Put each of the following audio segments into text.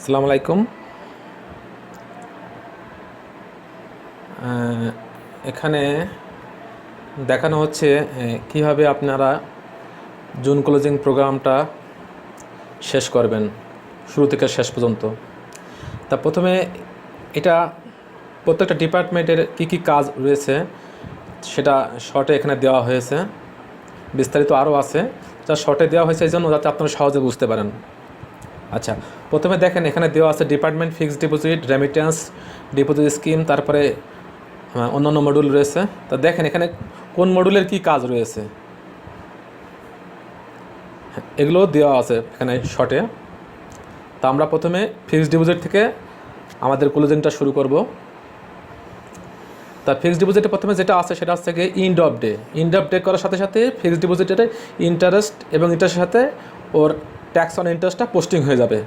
আসসালামু আলাইকুম। এখানে দেখানো হচ্ছে কিভাবে আপনারা জুন ক্লোজিং প্রোগ্রামটা শেষ করবেন শুরু থেকে শেষ পর্যন্ত। তা প্রথমে এটা প্রত্যেকটা ডিপার্টমেন্টের কী কাজ রয়েছে সেটা শর্টে এখানে দেওয়া হয়েছে, বিস্তারিত আরও আছে যা শর্টে দেওয়া হয়েছে এই জন্য যাতে আপনারা সহজে বুঝতে পারেন। আচ্ছা, প্রথমে দেখেন এখানে দেওয়া আছে department fixed deposit, remittance, deposit scheme, তারপরে অন্যান্য মডিউল রয়েছে। তা দেখেন এখানে কোন মডিউলের কি কাজ রয়েছে এগুলো দেওয়া আছে এখানে শর্টে। তা আমরা প্রথমে ফিক্সড ডিপোজিট থেকে আমাদের ক্লোজিংটা শুরু করব। তা ফিক্সড ডিপোজিটে প্রথমে যেটা আছে সেটা হচ্ছে গিয়ে এন্ড অফ ডে করার সাথে সাথে ফিক্সড ডিপোজিটের ইন্টারেস্ট এবং ইন্টারেস্টের সাথে ওর ট্যাক্স অন ইন্টারেস্টটা পোস্টিং হয়ে যাবে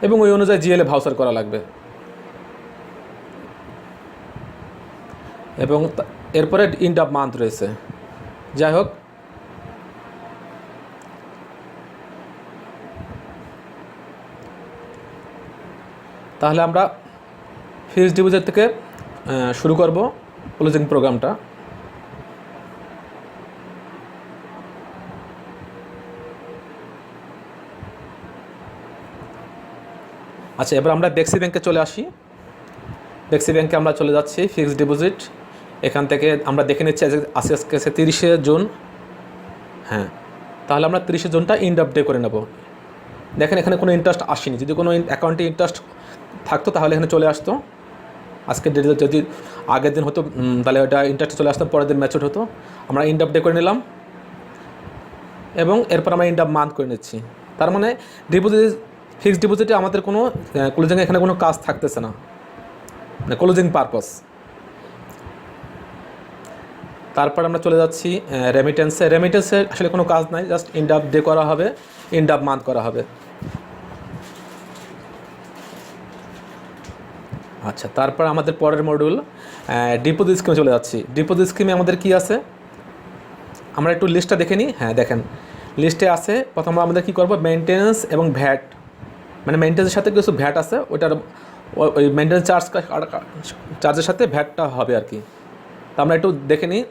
এবং ওই অনুযায়ী জিএলএ ভাউচার করা লাগবে। এবং এরপরে এন্ড অফ মান্থ রয়েছে। যাই হোক, তাহলে আমরা ফিক্সড ডিপোজিট থেকে শুরু করব ক্লোজিং প্রোগ্রামটা। আচ্ছা, এবার আমরা বেক্সি ব্যাংকে চলে আসি। বেক্সি ব্যাংকে আমরা চলে যাচ্ছি, ফিক্সড ডিপোজিট। এখান থেকে আমরা দেখে নিচ্ছি আজকে 30শে জুন। হ্যাঁ, তাহলে আমরা 30শে জুনটা এন্ড অফ ডে করে নেব। দেখেন এখানে কোনো ইন্টারেস্ট আসেনি, যদি কোনো অ্যাকাউন্টে ইন্টারেস্ট থাকতো তাহলে এখানে চলে আসতো। আজকের ডেটে যদি আগের দিন হতো তাহলে ওটা ইন্টারেস্ট চলে আসতো, পরের দিন ম্যাচুর হতো। আমরা এন্ড অফ ডে করে নিলাম এবং এরপর আমরা এন্ড অফ মান্থ করে নিচ্ছি। তার মানে ফিক্সড ডিপোজিটে আমাদের কোনো ক্লোজিংয়ে এখানে কোনো কাজ থাকতেছে না, মানে ক্লোজিং পারপাস। তারপর আমরা চলে যাচ্ছি রেমিটেন্সে আসলে কোনো কাজ নাই, জাস্ট এন্ড অফ ডে করা হবে, এন্ড অফ মান্থ করা হবে। আচ্ছা, তারপর আমাদের পরের মডিউল ডিপোজিট স্কিমে চলে যাচ্ছি। ডিপোজিট স্কিমে আমাদের কি আছে আমরা একটু লিস্টটা দেখে নিই। হ্যাঁ দেখেন, লিস্টে আছে প্রথমে আমাদের কি করব, মেনটেন্যান্স এবং ভ্যাট, মানে মেনটেন্যান্সের সাথে কিছু ভ্যাট আছে, ওইটার ওই মেনটেন্যান্স চার্জের সাথে ভ্যাটটা হবে আর কি। তা আমরা একটু দেখে নিই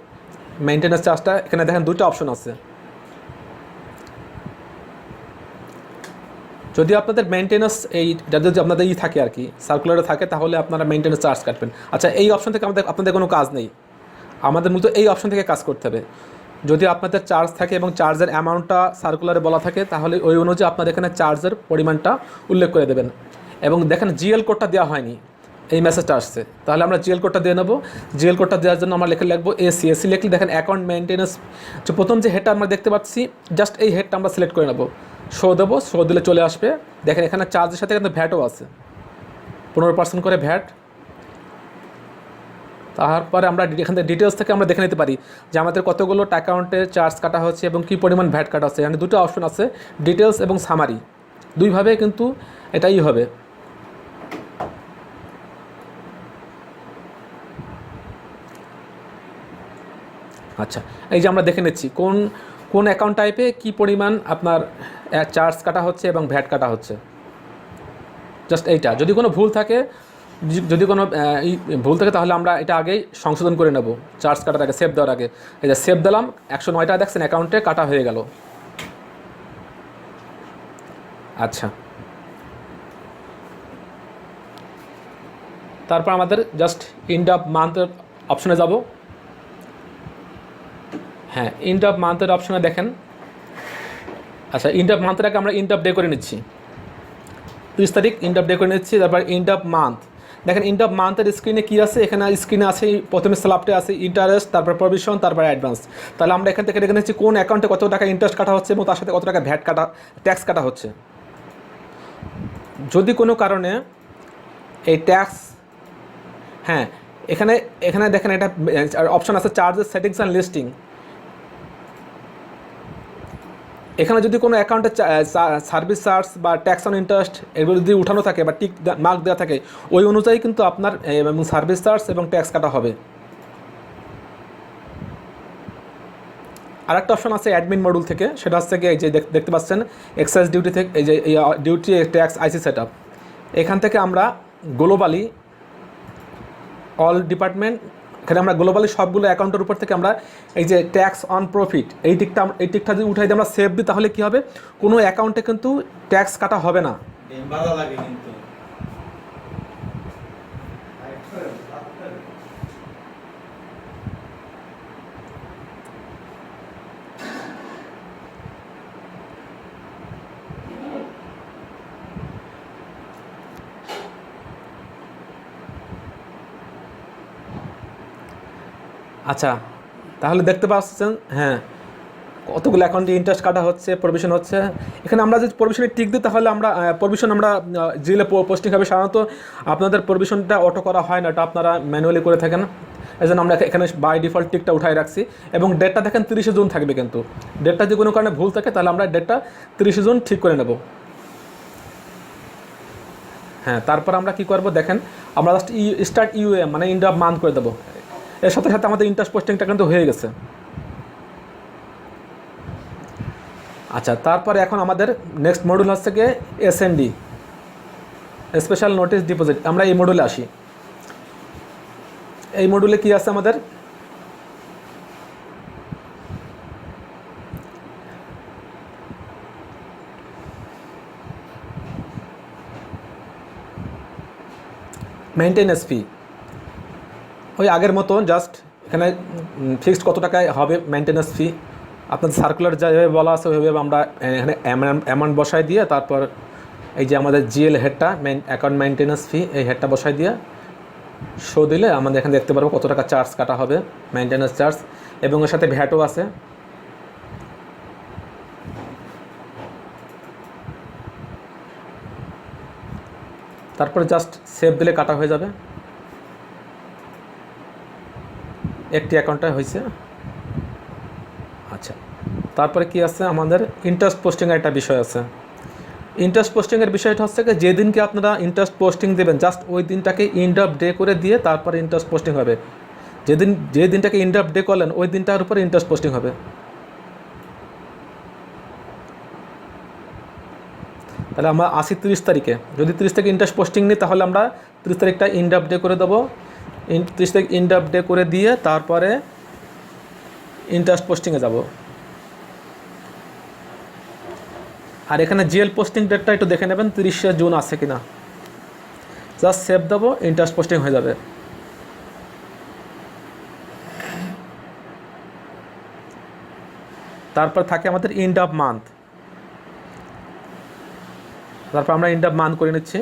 মেনটেন্যান্স চার্জটা। এখানে দেখেন দুইটা অপশন আছে। যদি আপনাদের মেনটেন্যান্স যদি আপনাদের থাকে আর কি, সার্কুলারে থাকে, তাহলে আপনারা মেনটেন্যান্স চার্জ কাটবেন। আচ্ছা, এই অপশন থেকে আপনাদের কোনো কাজ নেই, আমাদের মূলত এই অপশন থেকে কাজ করতে হবে। যদি আপনাদের চার্জ থাকে এবং চার্জের অ্যামাউন্টটা সার্কুলারে বলা থাকে, তাহলে ওই অনুযায়ী আপনাদের এখানে চার্জের পরিমাণটা উল্লেখ করে দেবেন। এবং দেখেন জিএল কোডটা দেওয়া হয়নি, এই মেসেজটা আসছে, তাহলে আমরা জিএল কোডটা দিয়ে নেব। জিএল কোডটা দেওয়ার জন্য আমরা লিখবো এসি লিখলে দেখেন অ্যাকাউন্ট মেনটেন্যান্স, প্রথম যে হেডটা আমরা দেখতে পাচ্ছি জাস্ট এই হেডটা আমরা সিলেক্ট করে নেব, শো দেবো, শো দিলে চলে আসবে। দেখেন এখানে চার্জের সাথে কিন্তু ভ্যাটও আছে, 15% করে ভ্যাট। তারপরে আমরা এখান থেকে ডিটেলস থেকে আমরা দেখে নিতে পারি যে আমাদের কতগুলো অ্যাকাউন্টে চার্জ কাটা হচ্ছে এবং কী পরিমাণ ভ্যাট কাটা হচ্ছে। এখানে দুটো অপশন আছে, ডিটেলস এবং সামারি, দুইভাবে কিন্তু এটাই হবে। আচ্ছা, এই যে আমরা দেখে নিচ্ছি কোন অ্যাকাউন্ট টাইপে কী পরিমাণ আপনার চার্জ কাটা হচ্ছে এবং ভ্যাট কাটা হচ্ছে, জাস্ট এইটা। যদি কোনো ভুল থাকে তাহলে আমরা এটা আগেই সংশোধন করে নেব, চার্জ কাটার আগে, সেভ দেওয়ার আগে। এই যে সেভ দিলাম, 109 টাকা দেখছেন অ্যাকাউন্টে কাটা হয়ে গেল। আচ্ছা, তারপর আমাদের জাস্ট এন্ড অফ মান্থের অপশনে যাব। হ্যাঁ, এন্ড অফ মান্থের অপশনে দেখেন। আচ্ছা, এন্ড অফ মান্থের আগে আমরা এন্ড অফ ডে করে নিচ্ছি, 30 তারিখ এন্ড অফ ডে করে নিচ্ছি। তারপর এন্ড অফ মান্থ, দেখেন এন্ড অফ মান্থের স্ক্রিনে কী আছে, এখানে স্ক্রিনে আছে প্রথমে স্ল্যাবটে আছে ইন্টারেস্ট, তারপর প্রভিশন, তারপর অ্যাডভান্স। তাহলে আমরা এখান থেকে দেখে নিচ্ছি কোন অ্যাকাউন্টে কত টাকা ইন্টারেস্ট কাটা হচ্ছে এবং তার সাথে কত টাকা ভ্যাট ট্যাক্স কাটা হচ্ছে। যদি কোনো কারণে এই ট্যাক্স, হ্যাঁ এখানে দেখেন এটা অপশন আছে চার্জেস, সেটিংস অ্যান্ড লিস্টিং। এখানে যদি কোনো অ্যাকাউন্টে সার্ভিস চার্জ বা ট্যাক্স অন ইন্টারেস্ট এগুলো যদি উঠানো থাকে বা টিক মার্ক দেওয়া থাকে, ওই অনুযায়ী কিন্তু আপনার সার্ভিস চার্জ এবং ট্যাক্স কাটা হবে। আরেকটা অপশন আছে অ্যাডমিন মডিউল থেকে, সেটা হচ্ছে কি এই যে দেখতে পাচ্ছেন এক্সাইজ ডিউটি থেকে, এই যে ডিউটি ট্যাক্স আইসি সেট আপ, এখান থেকে আমরা গ্লোবালি অল ডিপার্টমেন্ট, এখানে আমরা গ্লোবালি সবগুলো অ্যাকাউন্টের উপর থেকে আমরা এই যে ট্যাক্স অন প্রফিট এই টিকটা যদি উঠাই দিয়ে আমরা সেভ দিই, তাহলে কী হবে, কোনো অ্যাকাউন্টে কিন্তু ট্যাক্স কাটা হবে না। আচ্ছা, তাহলে দেখতে পাচ্ছেন হ্যাঁ কতগুলো অ্যাকাউন্টে ইন্টারেস্ট কাটা হচ্ছে, প্রভিশন হচ্ছে। এখানে আমরা যদি প্রভিশনে টিক দিই তাহলে আমরা প্রভিশন আমরা জিলে পোস্টিং হবে। সাধারণত আপনাদের প্রভিশনটা অটো করা হয় না, এটা আপনারা ম্যানুয়ালি করে থাকেন। এই জন্য আমরা এখানে বাই ডিফল্ট টিকটা উঠাই রাখছি এবং ডেটটা দেখেন 30 জুন থাকবে, কিন্তু ডেটটা যদি কোনো কারণে ভুল থাকে তাহলে আমরা ডেটটা 30 জুন ঠিক করে নেব। হ্যাঁ, তারপর আমরা কি করব দেখেন, আমরা জাস্ট স্টার্ট ইউএম মানে এন্ড অফ মান্থ করে দেবো। এর সাথে সাথে আমাদের ইন্টারেস্ট পোস্টিংটা কিন্তু হয়ে গেছে। আচ্ছা, তারপরে এখন আমাদের নেক্সট মডিউল হচ্ছে গিয়ে এসএনডি, স্পেশাল নোটিস ডিপোজিট। আমরা এই মডিউলে আসি। এই মডিউলে কি আছে আমাদের, মেইনটেনেন্স ফি ওই আগের মতো, জাস্ট এখানে ফিক্সড কত টাকায় হবে মেইনটেনেন্স ফি। আপনাদের সার্কুলার যেভাবে বলা আছে ওইভাবে আমরা এখানে অ্যামাউন্ট বসাই দিয়ে তারপর এই যে আমাদের জিএল হেডটা অ্যাকাউন্ট মেইনটেনেন্স ফি, এই হেডটা বসাই দিয়ে শো দিলে আমাদের এখানে দেখতে পারবো কত টাকা চার্জ কাটা হবে, মেইনটেনেন্স চার্জ, এবং এর সাথে ভ্যাটও আছে। তারপরে জাস্ট সেভ দিলে কাটা হয়ে যাবে। একটি অ্যাকাউন্টে হয়েছে। আচ্ছা, তারপরে কি আছে আমাদের ইন্টারেস্ট পোস্টিংয়ের একটা বিষয় আছে। ইন্টারেস্ট পোস্টিংয়ের বিষয়টা হচ্ছে কি, যেদিনকে আপনারা ইন্টারেস্ট পোস্টিং দেবেন জাস্ট ওই দিনটাকে এন্ড অফ ডে করে দিয়ে তারপরে ইন্টারেস্ট পোস্টিং হবে। যে দিনটাকে এন্ড অফ ডে করলেন ওই দিনটার উপরে ইন্টারেস্ট পোস্টিং হবে। তাহলে আমরা আসি 30 তারিখে, যদি 30 তারিখে ইন্টারেস্ট পোস্টিং নিই তাহলে আমরা 30 তারিখটা এন্ড অফ ডে করে দেবো। 30 তারিখ এন্ড অফ ডে করে দিয়ে তারপরে ইন্টারেস্ট পোস্টিংয়ে যাব। আর এখানে জিএল পোস্টিং ডেটটা একটু দেখে নেবেন 30 জুন আছে কিনা। জাস্ট সেভ দেবো, ইন্টারেস্ট পোস্টিং হয়ে যাবে। তারপর থাকে আমাদের এন্ড অফ মান্থ। তারপর আমরা এন্ড অফ মান্থ করে নিচ্ছি।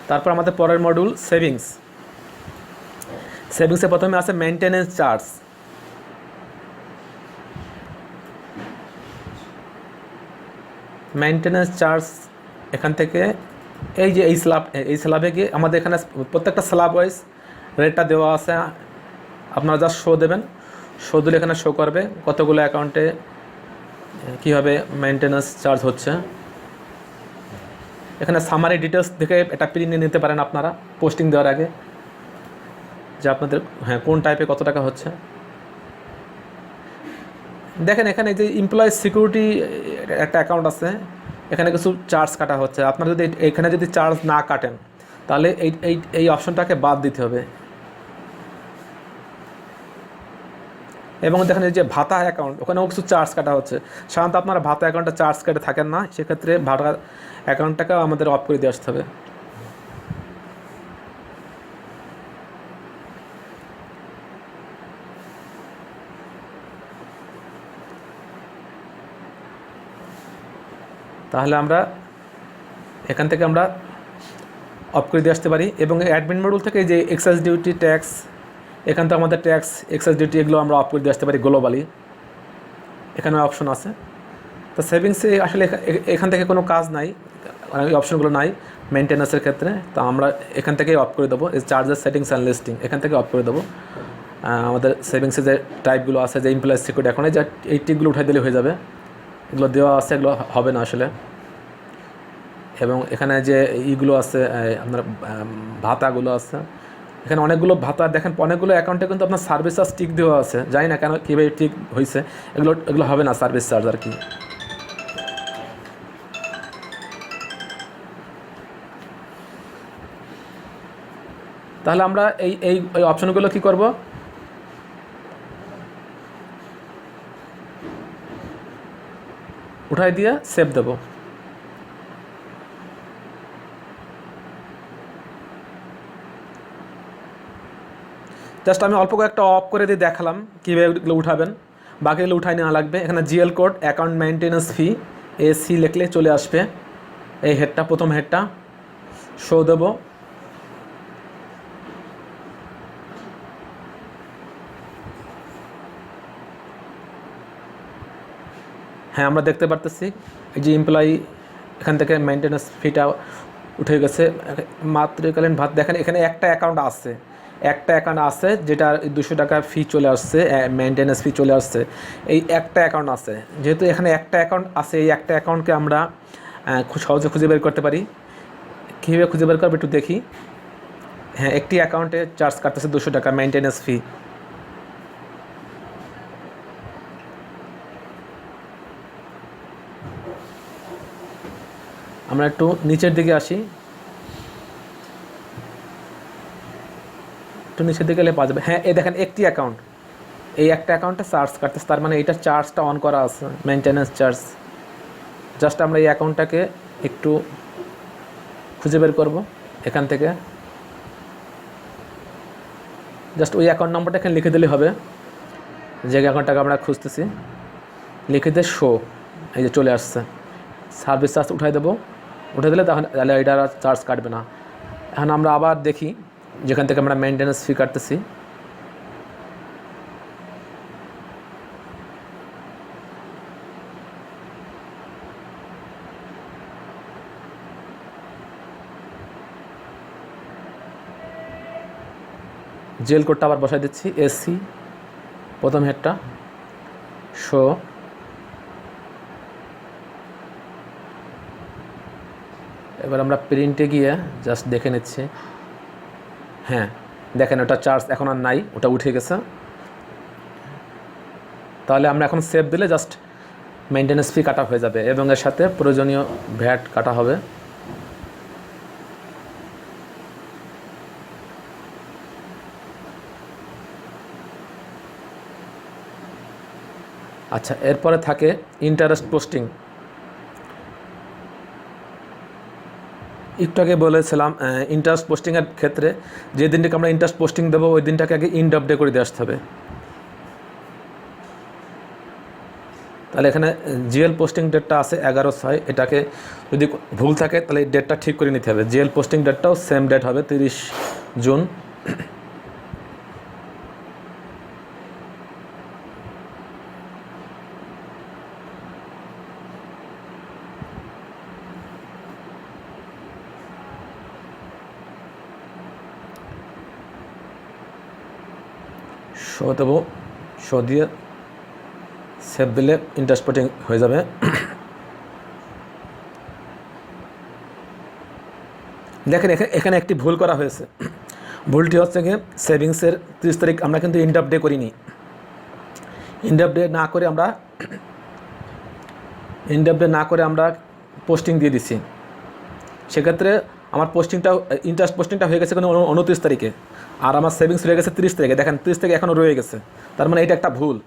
তারপর আমাদের পরের মডিউল সেভিংস। সেভিংসে প্রথমে আছে মেইনটেনেন্স চার্জ। মেইনটেনেন্স চার্জ এখান থেকে এই যে এই স্ল্যাবে গিয়ে আমাদের এখানে প্রত্যেকটা স্ল্যাব ওয়াইজ রেটটা দেওয়া আছে। আপনারা জাস্ট শো দেবেন, শো দিলে এখানে শো করবে কতগুলো অ্যাকাউন্টে কীভাবে মেইনটেনেন্স চার্জ হচ্ছে। এখানে সামারি ডিটেলস দেখে এটা প্রিন্ট নিয়ে নিতে পারেন আপনারা পোস্টিং দেওয়ার আগে, যে আপনাদের কোন টাইপে কত টাকা হচ্ছে। দেখেন এখানে যে এমপ্লয়ি সিকিউরিটি একটা অ্যাকাউন্ট আছে, এখানে কিছু চার্জ কাটা হচ্ছে। আপনারা যদি এখানে যদি চার্জ না কাটেন তাহলে এই অপশনটাকে বাদ দিতে হবে। এবং দেখেন এই যে ভাতা অ্যাকাউন্ট, ওখানেও কিছু চার্জ কাটা হচ্ছে। সাধারণত আপনারা ভাতা অ্যাকাউন্টে চার্জ কেটে থাকেন না, সেক্ষেত্রে ভাতা অ্যাকাউন্টটাকেও আমাদের অফ করে দিয়ে আসতে হবে। তাহলে আমরা এখান থেকে আমরা অফ করে দিয়ে আসতে পারি। এবং অ্যাডমিন মডিউল থেকে যে এক্সাইজ ডিউটি, ট্যাক্স, এখান থেকে আমাদের ট্যাক্স, এক্সাইজ ডিউটি এগুলো আমরা অফ করে দিয়ে আসতে পারি গ্লোবালি। এখানে অপশন আছে। তো সেভিংসে আসলে এখান থেকে কোনো কাজ নাই, এই অপশনগুলো নাই মেনটেন্যান্সের ক্ষেত্রে। তো আমরা এখান থেকেই অফ করে দেবো। চার্জেস, সেটিংস অ্যান্ড লিস্টিং এখান থেকে অফ করে দেবো। আমাদের সেভিংসে যে টাইপগুলো আছে, যে এমপ্লয়ি সিকিউরিটি, এখন এই টিকগুলো উঠাই দিলে হয়ে যাবে। এগুলো দেওয়া আছে, এগুলো হবে না আসলে। এবং এখানে যে ইগুলো আছে আপনার ভাতাগুলো আছে, এখানে অনেকগুলো ভাতা দেখেন, অনেকগুলো অ্যাকাউন্টে কিন্তু আপনার সার্ভিস চার্জ টিক দেওয়া আছে। জানি না কেন কীভাবে টিক হয়েছে, এগুলো হবে না সার্ভিস চার্জ আর কি। তাহলে আমরা এই অপশনগুলো কী করব, উঠাই দিয়ে সেভ দেব। জাস্ট আমি অল্প কয়েকটা অফ করে দিয়ে দেখালাম কীভাবে এগুলো উঠাবেন, বাকিগুলো উঠাই নেওয়া লাগবে। এখানে জিএল কোড অ্যাকাউন্ট মেনটেন্যান্স ফি এসি লিখলে চলে আসবে। এই হেডটা, প্রথম হেডটা শো দেব। হ্যাঁ, আমরা দেখতে পারতেছি এই যে এমপ্লয়ি, এখান থেকে মেনটেন্যান্স ফিটা উঠে গেছে। মাতৃকালীন ভাত দেখেন, এখানে একটা অ্যাকাউন্ট আছে যেটা 200 টাকা ফি চলে আসছে, মেনটেন্যান্স ফি চলে আসছে। এই একটা অ্যাকাউন্ট আছে, যেহেতু এখানে একটা অ্যাকাউন্ট আছে, এই একটা অ্যাকাউন্টকে আমরা খুব সহজে খুঁজে বের করতে পারি। কীভাবে খুঁজে বের করবো একটু দেখি। হ্যাঁ, একটি অ্যাকাউন্টে চার্জ কাটতেছে 200 টাকা মেনটেন্যান্স ফি। আমরা একটু নিচের দিকে আসি, একটু নিচের দিকে গেলে পাওয়া যাবে। হ্যাঁ, এই দেখেন একটি অ্যাকাউন্ট, এই একটা অ্যাকাউন্টে চার্জ কাটতেছে, তার মানে এইটার চার্জটা অন করা আছে, মেনটেন্যান্স চার্জ। জাস্ট আমরা এই অ্যাকাউন্টটাকে একটু খুঁজে বের করব এখান থেকে। জাস্ট ওই অ্যাকাউন্ট নাম্বারটা এখানে লিখে দিলেই হবে, যে অ্যাকাউন্টটাকে আমরা খুঁজতেছি। লিখে দিয়ে শো, এই যে চলে আসছে। সার্ভিস চার্জ উঠাই দেবো, উঠে দিলে তাহলে এটা আর চার্জ কাটবে না। এখন আমরা আবার দেখি যেখান থেকে আমরা মেনটেন্যান্স ফি কাটতেছি। জেল কোডটা আবার বসাই দিচ্ছি, এসি প্রথম হেডটা শো। এবার আমরা প্রিন্টে গিয়ে জাস্ট দেখে নিচ্ছি। হ্যাঁ দেখেন, ওটা চার্জ এখন আর নাই, ওটা উঠে গেছে। তাহলে আমরা এখন সেভ দিলে জাস্ট মেনটেন্যান্স ফি কাটা হয়ে যাবে এবং এর সাথে প্রয়োজনীয় ভ্যাট কাটা হবে। আচ্ছা, এরপরে থাকে ইন্টারেস্ট পোস্টিং। একটু আগে বলেছিলাম ইন্টারেস্ট পোস্টিংয়ের ক্ষেত্রে যে দিনটাকে আমরা ইন্টারেস্ট পোস্টিং দেবো ওই দিনটাকে আগে ইন্ড অফ ডে করে দিয়ে আসতে হবে। তাহলে এখানে জিএল পোস্টিং ডেটটা আছে 11/6, এটাকে যদি ভুল থাকে তাহলে এই ডেটটা ঠিক করে নিতে হবে। জিএল পোস্টিং ডেটটাও সেম ডেট হবে, 30 জুন। শো দেবো, শো দিয়ে সেভ দিলে ইন্টারেস্ট পোস্টিং হয়ে যাবে। দেখেন এখানে একটি ভুল করা হয়েছে। ভুলটি হচ্ছে গিয়ে সেভিংসের 30 তারিখ আমরা কিন্তু ইন্ড অফ ডে করিনি। ইন্ড অফ ডে না করে আমরা পোস্টিং দিয়ে দিচ্ছি। সেক্ষেত্রে আমার ইন্টারেস্ট পোস্টিংটা হয়ে গেছে কোনো 29 তারিখে, আর আমার সেভিংস রয়ে গেছে 30 তারিখে। দেখেন 30 তারিখে এখনও রয়ে গেছে, তার মানে এটা একটা ভুল।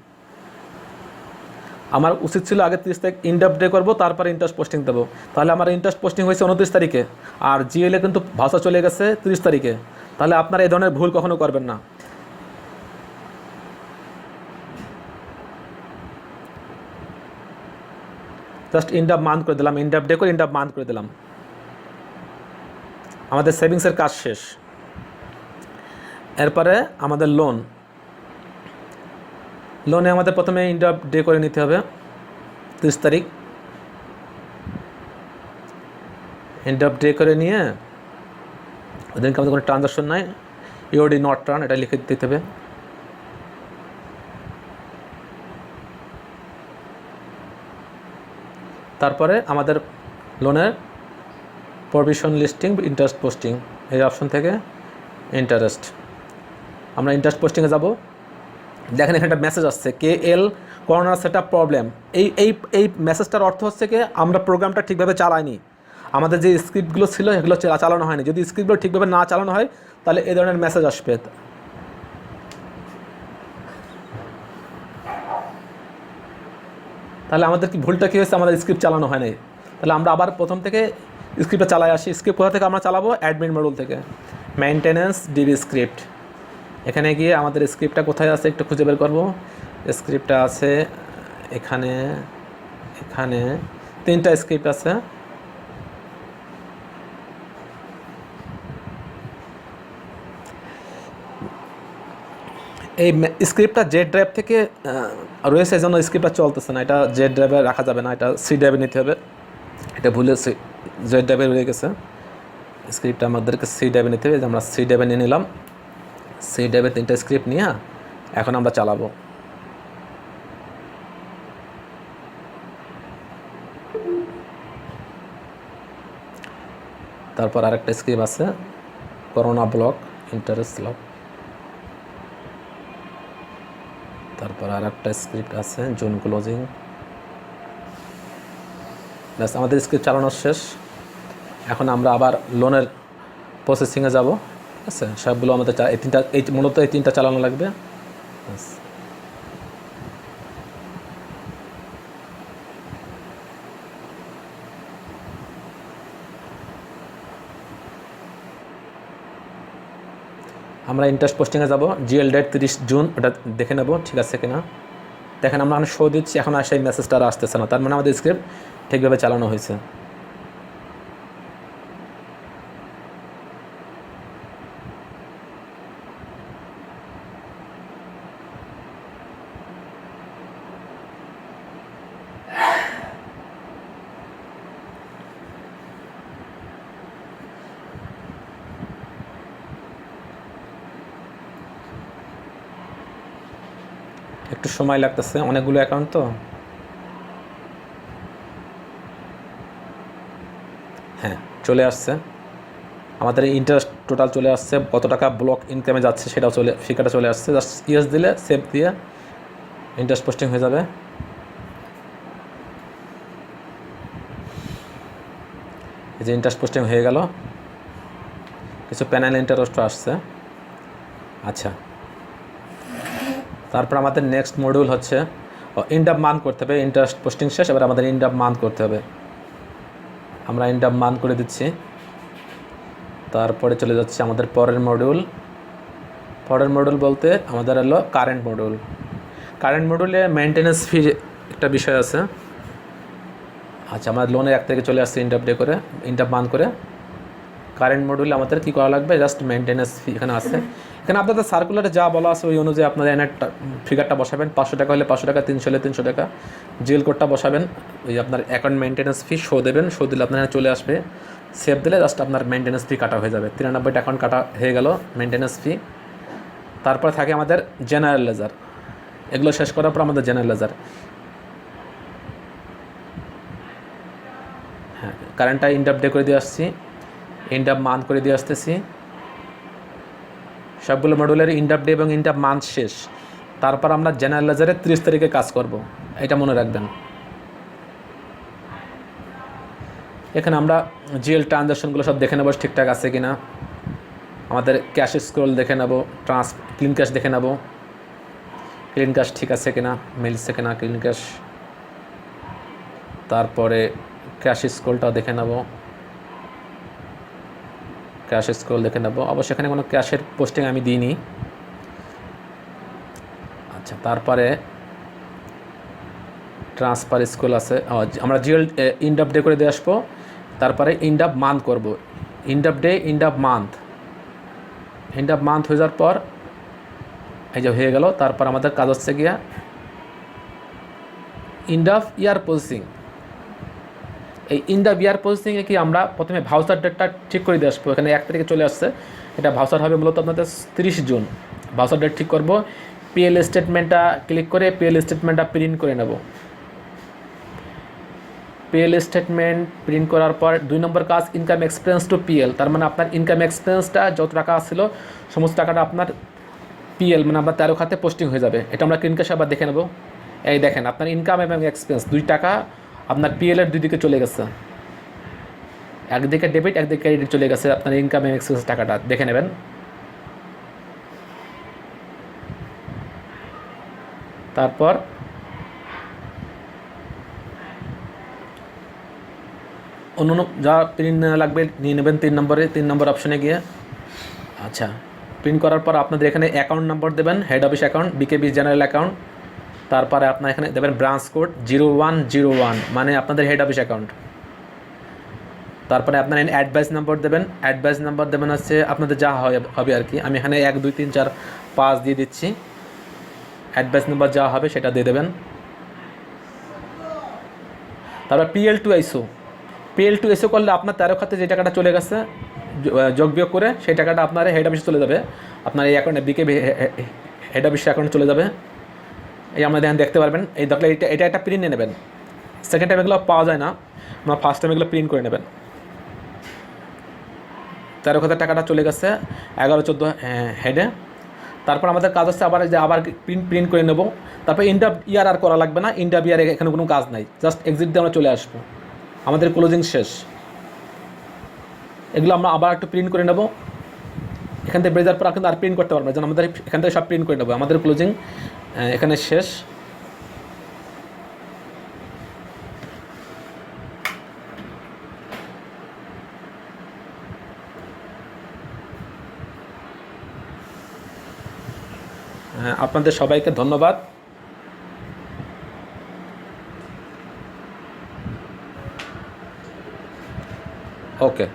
আমার উচিত ছিল আগে 30 তারিখ ইন্ড অফ ডে করবো, তারপরে ইন্টারেস্ট পোস্টিং দেবো। তাহলে আমার ইন্টারেস্ট পোস্টিং হয়েছে 29 তারিখে, আর জিএলএ কিন্তু ভাষা চলে গেছে 30 তারিখে। তাহলে আপনারা এই ধরনের ভুল কখনো করবেন না। জাস্ট ইন্ড অফ মান্থ করে দিলাম, ইন্ড অফ ডে করে ইন্ড অফ মান্থ করে দিলাম, আমাদের সেভিংসের কাজ শেষ। এরপরে আমাদের লোনে আমাদের প্রথমে ইন্ড অফ ডে করে নিতে হবে 30 তারিখ। ইন্ড অফ ডে করে নিয়ে ওদিনকে আমাদের কোনো ট্রানজাকশন নাই, ইউডি নট রান, এটা লিখে দিতে হবে। তারপরে আমাদের লোনের প্রভিশন লিস্টিং, ইন্টারেস্ট পোস্টিং, এই অপশন থেকে ইন্টারেস্ট, আমরা ইন্টারেস্ট পোস্টিংয়ে যাব। দেখেন এখানে একটা মেসেজ আসছে, KL কর্নার সেটআপ প্রবলেম। এই মেসেজটার অর্থ হচ্ছে কি আমরা প্রোগ্রামটা ঠিকভাবে চালাইনি, আমাদের যে স্ক্রিপ্টগুলো ছিল এগুলো চালানো হয়নি। যদি স্ক্রিপ্টগুলো ঠিকভাবে না চালানো হয় তাহলে এই ধরনের মেসেজ আসবে। তাহলে আমাদের কি ভুলটা কী হয়েছে, আমাদের স্ক্রিপ্ট চালানো হয় নাই। তাহলে আমরা আবার প্রথম থেকে স্ক্রিপ্টটা চালাই আসি। স্ক্রিপ্ট কোথা থেকে আমরা চালাবো? অ্যাডমিন মডিউল থেকে, মেইনটেনেন্স ডিবি স্ক্রিপ্ট। এখানে গিয়ে আমাদের স্ক্রিপ্টটা কোথায় আছে একটু খুঁজে বের করবো। স্ক্রিপ্টটা আছে এখানে, এখানে 3টা স্ক্রিপ্ট আছে। এই স্ক্রিপ্টটা জেড ড্রাইভ থেকে রয়েছে, এই জন্য স্ক্রিপ্টটা চলতেছে না। এটা জেড ড্রাইভে রাখা যাবে না, এটা সি ড্রাইভে নিতে হবে। এটা ভুলে জেড ড্রাইভে রয়ে গেছে। স্ক্রিপ্টটা আমাদেরকে সি ড্রাইভে নিতে হবে। আমরা সি ড্রাইভে নিয়ে নিলাম। সি ড্রাইভে 3টা স্ক্রিপ্ট নিয়ে এখন আমরা চালাবো। তারপর আরেকটা স্ক্রিপ্ট আছে করোনা ব্লক ইন্টারেস্ট লক। তারপর আরেকটা স্ক্রিপ্ট আছে জুন ক্লোজিং। ব্যাস, আমাদের স্ক্রিপ্ট চালানো শেষ। এখন আমরা আবার লোনের প্রসেসিংয়ে যাব। ঠিক আছে, সবগুলো আমাদের মূলত এই 3টা চালানো লাগবে। ব্যাস, আমরা ইন্টারেস্ট পোস্টিংয়ে যাব। জিএল ডেট 30 জুন, ওটা দেখে নেব ঠিক আছে কিনা। দেখেন আমরা শো দিচ্ছি, এখন আর সেই মেসেজটা আর আসতেছে না। তার মানে আমাদের স্ক্রিপ্ট ঠিকভাবে চালানো হয়েছে। একটু সময় লাগতেছে, অনেকগুলো অ্যাকাউন্ট তো। হ্যাঁ, চলে আসছে আমাদের ইন্টারেস্ট টোটাল চলে আসছে। কত টাকা ব্লক ইনকামে যাচ্ছে সেটাও ফিগারটা চলে আসছে। জাস্ট ইয়েস দিলে, সেভ দিয়ে ইন্টারেস্ট পোস্টিং হয়ে যাবে। এই যে ইন্টারেস্ট পোস্টিং হয়ে গেল, কিছু প্যানেল ইন্টারেস্টও আসছে। আচ্ছা, তারপর আমাদের নেক্সট মডিউল হচ্ছে এন্ড অফ মান্থ করতে হবে। ইন্টারেস্ট পোস্টিং শেষ, এবার আমাদের এন্ড অফ মান্থ করতে হবে। আমরা এন্ড অফ মান্থ করে দিচ্ছি। তারপরে চলে যাচ্ছে আমাদের পরের মডিউল। পরের মডিউল বলতে আমাদের হলো কারেন্ট মডিউল। কারেন্ট মডিউলে মেনটেন্যান্স ফি একটা বিষয় আছে। আচ্ছা, আমরা লোনের 1 তারিখে চলে আসছে এন্ড অফ ডে করে, এন্ড অফ মান্থ করে। কারেন্ট মডিউলে আমাদের কী করা লাগবে? জাস্ট মেনটেন্যান্স ফি এখানে আছে। এখানে আপনাদের সার্কুলারে যা বলা আছে ওই অনুযায়ী আপনারা এনে ফিগারটা বসাবেন। 500 টাকা হলে 500 টাকা, 300 হলে 300 টাকা। জিএল কোডটা বসাবেন, ওই আপনার অ্যাকাউন্ট মেনটেন্যান্স ফি শো দেবেন। শো দিলে আপনার চলে আসবে। সেভ দিলে জাস্ট আপনার মেনটেন্যান্স ফি কাটা হয়ে যাবে। 93টা অ্যাকাউন্ট কাটা হয়ে গেল মেনটেন্যান্স ফি। তারপর থাকে আমাদের জেনারেল লেজার। এগুলো শেষ করার পর আমাদের জেনারেল লেজার। হ্যাঁ, কারেন্টটা এন্ড অফ ডে করে দিয়ে আসছি, এন্ড অফ মান্থ করে দিয়ে আসতেছি। সবগুলো মডিউলের এন্ড অফ ডে এবং এন্ড অফ মান্থ শেষ। তারপর আমরা জেনারেল লেজারে 30 তারিখে কাজ করব, এটা মনে রাখবেন। এখানে আমরা জিএল ট্রানজ্যাকশনগুলো সব দেখে নেব ঠিকঠাক আছে কিনা। আমাদের ক্যাশ স্ক্রোল দেখে নেব, ক্লিন ক্যাশ দেখে নেব, ক্লিন ক্যাশ ঠিক আছে কিনা, মিলছে কিনা ক্লিন ক্যাশ। তারপরে ক্যাশ স্ক্রোলটাও দেখে নেব, ক্যাশ স্ক্রোল দেখে নেব। অবশ্যই এখানে কোনো ক্যাশের পোস্টিং আমি দিইনি। আচ্ছা, তারপরে ট্রান্সফার স্ক্রোল আছে। আমরা জিএল এন্ড অফ ডে করে দিয়ে আসবো। তারপরে এন্ড অফ মান্থ করবো, end off day, end of month. End of month হয়ে যাওয়ার পর এই যে হয়ে গেল। তারপর আমাদের কাজ হচ্ছে গিয়া এন্ড অফ ইয়ার প্রসেসিং। এই এন্ড অফ ইয়ার প্রসেসিংয়ে কি আমরা প্রথমে ভাউচার ডেটটা ঠিক করে দিয়ে আসবো। এখানে 1 তারিখে চলে আসছে, এটা ভাউচার হবে মূলত আপনাদের 30 জুন। ভাউচার ডেট ঠিক করব। পিএল স্টেটমেন্টটা ক্লিক করে পিএল স্টেটমেন্টটা প্রিন্ট করে নেব। পিএল স্টেটমেন্ট প্রিন্ট করার পর 2 নম্বর কাজ ইনকাম এক্সপেন্স টু পিএল। তার মানে আপনার ইনকাম এক্সপেন্সটা যত টাকা ছিল সমস্ত টাকাটা আপনার পিএল মানে আপনার 13 খাতে পোস্টিং হয়ে যাবে। এটা আমরা ক্লিন ক্যাশে আবার দেখে নেব। এই দেখেন আপনার ইনকাম এবং এক্সপেন্স 2 টাকা আপনার পিএলের 2 দিকে চলে গেছে। একদিকে ডেবিট একদিকে ক্রেডিট চলে গেছে আপনার ইনকাম এবং এক্সপেন্স টাকাটা দেখে নেবেন। তারপর অন্য যা প্রিন্ট লাগবে নিয়ে নেবেন 3 নম্বর অপশনে গিয়ে। আচ্ছা, প্রিন্ট করার পর আপনাদের এখানে অ্যাকাউন্ট নাম্বার দেবেন, head office account, BKB general account. তারপরে আপনার এখানে দেবেন ব্রাঞ্চ কোড 0101, মানে আপনাদের হেড অফিস অ্যাকাউন্ট। তারপরে আপনার অ্যাডভাইস নাম্বার দেবেন, অ্যাডভাইস নাম্বার দেবেন হচ্ছে আপনাদের যা হবে আর কি। আমি এখানে 1 2 3 4 5 দিয়ে দিচ্ছি। অ্যাডভাইস নাম্বার যা হবে সেটা দিয়ে দেবেন। তারপর PL2ISO করলে আপনার 13 খাতে যে টাকাটা চলে গেছে যোগ বিয়োগ করে সেই টাকাটা আপনার হেড অফিসে চলে যাবে, আপনার এই অ্যাকাউন্টে বিকেবি হেড অফিসের অ্যাকাউন্টে চলে যাবে। এই আমরা দেখতে পারবেন। এই দেখলে এটা একটা প্রিন্ট নিয়ে নেবেন। সেকেন্ড টাইম এগুলো পাওয়া যায় না, আমরা ফার্স্ট টাইম এগুলো প্রিন্ট করে নেবেন। 13 খাতের টাকাটা চলে গেছে 11 14 হেডে। তারপর আমাদের কাজ হচ্ছে আবার প্রিন্ট করে নেব। তারপর ইন্টার ইয়ার আর করা লাগবে না, ইন্টার ইয়ার এখানে কোনো কাজ নাই, জাস্ট এক্সিট দিয়ে আমরা চলে আসবো, আমাদের ক্লোজিং শেষ। এগুলো আমরা আবার একটু প্রিন্ট করে নেব। এখান থেকে ব্রেজার পর কিন্তু আর প্রিন্ট করতে পারবো না, যেন আমাদের এখান থেকে সব প্রিন্ট করে নেবো, আমাদের ক্লোজিং এখানে শেষ। আপনাদের সবাইকে ধন্যবাদ। ওকে।